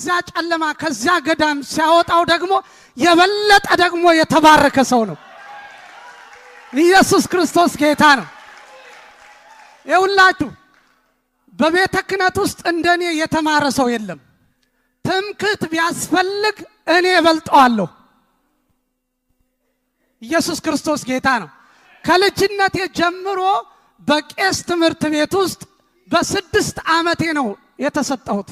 ከዚያ ጨለማ ከዚያ ገዳም ሲያወጣው ደግሞ የበለጠ ደግሞ የተባረከ ሰው ነው። ኢየሱስ ክርስቶስ ጌታ ነው። ይውላችሁ በቤተ ክህነት ውስጥ እንደኔ የተማረ ሰው የለም። ትምክህት ቢያስፈልግ እኔ እበልጠዋለሁ። ኢየሱስ ክርስቶስ ጌታ ነው። ከልጅነቴ ጀምሮ በቄስ ትምህርት ቤት ውስጥ በ6 ዓመቴ ነው የተሰጠሁት።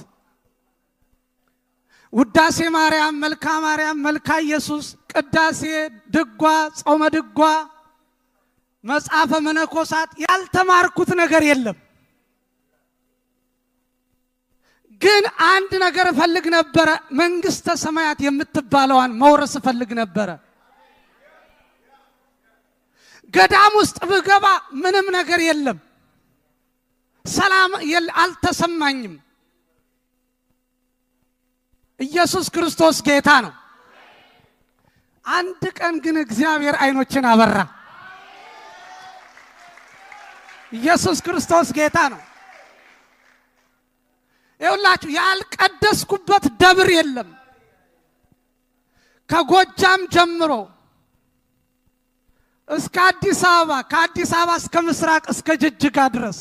ውዳሴ ማርያም፣ መልካ ማርያም፣ መልካ ኢየሱስ፣ ቅዳሴ፣ ድጓ፣ ጾመ ድጓ፣ መጽሐፈ መነኮሳት ያልተማርኩት ነገር የለም። ግን አንድ ነገር ፈልግ ነበር። መንግስተ ሰማያት የምትባለዋን መውረስ ፈልግ ነበር። ገዳም ውስጥ ብገባ ምንም ነገር የለም። ሰላም አልተሰማኝም። ኢየሱስ ክርስቶስ ጌታ ነው። አንድ ቀን ግን እግዚአብሔር አይኖችን አበራ። ኢየሱስ ክርስቶስ ጌታ ነው። ይውላችሁ ያልቀደስኩበት ደብር የለም። ከጎጃም ጀምሮ እስከ አዲስ አበባ፣ ከአዲስ አበባ እስከ ምስራቅ እስከ ጅጅጋ ድረስ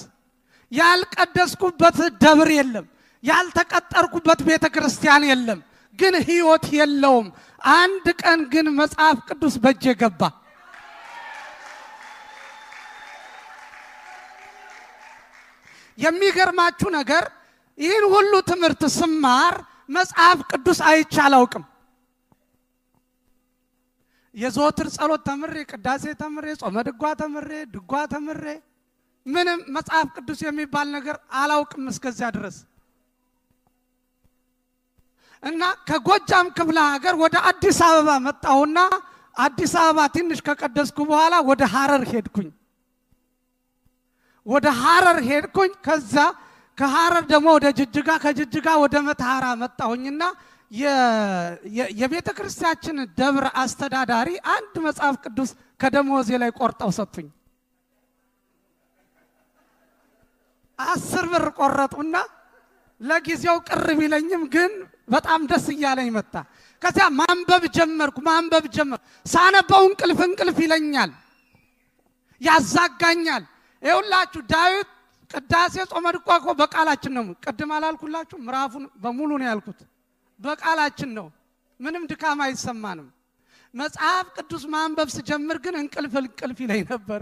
ያልቀደስኩበት ደብር የለም። ያልተቀጠርኩበት ቤተ ክርስቲያን የለም። ግን ህይወት የለውም። አንድ ቀን ግን መጽሐፍ ቅዱስ በእጄ ገባ። የሚገርማችሁ ነገር ይህን ሁሉ ትምህርት ስማር መጽሐፍ ቅዱስ አይቼ አላውቅም። የዘወትር ጸሎት ተምሬ፣ ቅዳሴ ተምሬ፣ ጾመ ድጓ ተምሬ፣ ድጓ ተምሬ ምንም መጽሐፍ ቅዱስ የሚባል ነገር አላውቅም እስከዚያ ድረስ። እና ከጎጃም ክፍለ ሀገር ወደ አዲስ አበባ መጣሁና አዲስ አበባ ትንሽ ከቀደስኩ በኋላ ወደ ሐረር ሄድኩኝ። ከዛ ከሐረር ደግሞ ወደ ጅጅጋ፣ ከጅጅጋ ወደ መተሐራ መጣሁኝና የቤተ ክርስቲያችን ደብረ አስተዳዳሪ አንድ መጽሐፍ ቅዱስ ከደሞዜ ላይ ቆርጠው ሰጡኝ። 10 ብር ቆረጡና ለጊዜው ቅር ቢለኝም ግን በጣም ደስ እያለኝ መጣ። ከዚያ ማንበብ ጀመርኩ። ሳነበው እንቅልፍ ይለኛል፣ ያዛጋኛል። ይኸውላችሁ ዳዊት ቅዳሴ፣ ጾመ ድጓ እኮ በቃላችን ነው። ቅድም አላልኩላችሁ? ምዕራፉን በሙሉ ነው ያልኩት። በቃላችን ነው፣ ምንም ድካም አይሰማንም። መጽሐፍ ቅዱስ ማንበብ ስጀምር ግን እንቅልፍ ይለኝ ነበረ።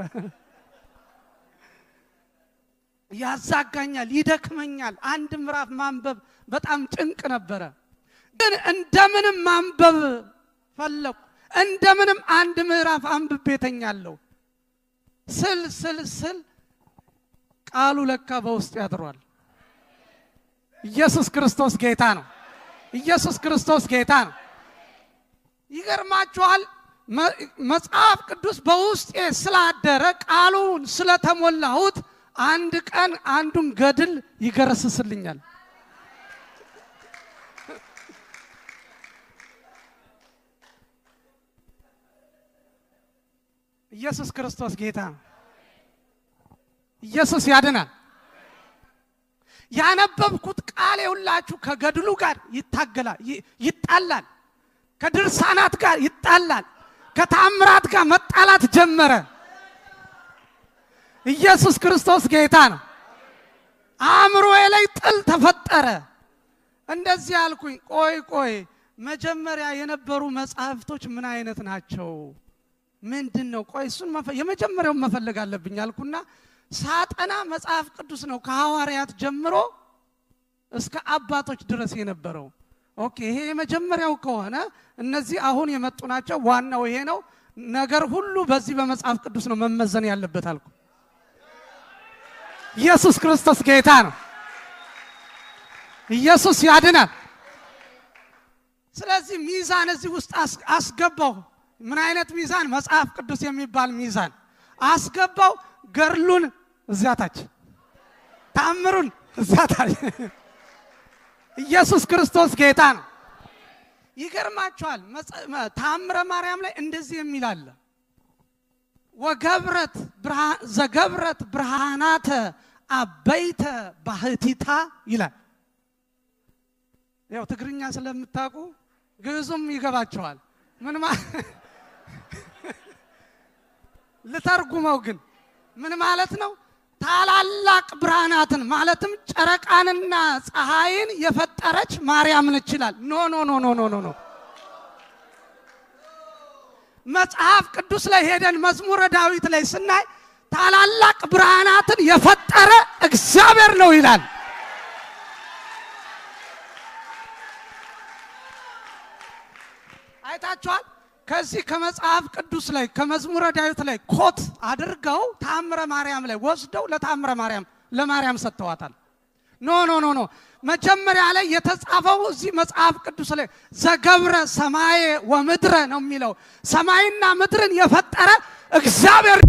ያዛጋኛል፣ ይደክመኛል። አንድ ምዕራፍ ማንበብ በጣም ጭንቅ ነበረ። ግን እንደምንም ማንበብ ፈለኩ። እንደምንም አንድ ምዕራፍ አንብቤ ተኛለሁ። ስል ቃሉ ለካ በውስጥ ያድሯል። ኢየሱስ ክርስቶስ ጌታ ነው። ኢየሱስ ክርስቶስ ጌታ ነው። ይገርማችኋል፣ መጽሐፍ ቅዱስ በውስጤ ስላደረ ቃሉን ስለተሞላሁት አንድ ቀን አንዱን ገድል ይገረስስልኛል። ኢየሱስ ክርስቶስ ጌታ ነው። ኢየሱስ ያድናል። ያነበብኩት ቃል ሁላችሁ ከገድሉ ጋር ይጣላል፣ ከድርሳናት ጋር ይጣላል፣ ከተአምራት ጋር መጣላት ጀመረ። ኢየሱስ ክርስቶስ ጌታ ነው። አእምሮዬ ላይ ጥል ተፈጠረ። እንደዚህ አልኩኝ፣ ቆይ መጀመሪያ የነበሩ መጽሐፍቶች ምን አይነት ናቸው? ምንድነው? ቆይ እሱን የመጀመሪያውን መፈለግ አለብኝ አልኩና ሳጠና መጽሐፍ ቅዱስ ነው ከሐዋርያት ጀምሮ እስከ አባቶች ድረስ የነበረው። ኦኬ ይሄ የመጀመሪያው ከሆነ እነዚህ አሁን የመጡ ናቸው። ዋናው ይሄ ነው። ነገር ሁሉ በዚህ በመጽሐፍ ቅዱስ ነው መመዘን ያለበት አልኩ። ኢየሱስ ክርስቶስ ጌታ ነው። ኢየሱስ ያድናል። ስለዚህ ሚዛን እዚህ ውስጥ አስገባው። ምን አይነት ሚዛን? መጽሐፍ ቅዱስ የሚባል ሚዛን አስገባው። ገርሉን እዚያ ታች፣ ተአምሩን እዚያ ታች። ኢየሱስ ክርስቶስ ጌታ ነው። ይገርማችኋል፣ ተአምረ ማርያም ላይ እንደዚህ የሚል አለ። ዘገብረት ብርሃናተ አበይተ ባህቲታ ይላል። ያው ትግርኛ ስለምታውቁ ግዕዙም ይገባቸዋል። ምን ልተርጉመው ግን ምን ማለት ነው? ታላላቅ ብርሃናትን ማለትም ጨረቃንና ፀሐይን የፈጠረች ማርያም ነች ይላል። ኖ ኖ ኖ ኖ ኖ ኖ መጽሐፍ ቅዱስ ላይ ሄደን መዝሙረ ዳዊት ላይ ስናይ ታላላቅ ብርሃናትን የፈጠረ እግዚአብሔር ነው ይላል። አይታችኋል? ከዚህ ከመጽሐፍ ቅዱስ ላይ ከመዝሙረ ዳዊት ላይ ኮት አድርገው ተአምረ ማርያም ላይ ወስደው ለተአምረ ማርያም ለማርያም ሰጥተዋታል። ኖ ኖ ኖ ኖ መጀመሪያ ላይ የተጻፈው እዚህ መጽሐፍ ቅዱስ ላይ ዘገብረ ሰማየ ወምድረ ነው የሚለው። ሰማይና ምድርን የፈጠረ እግዚአብሔር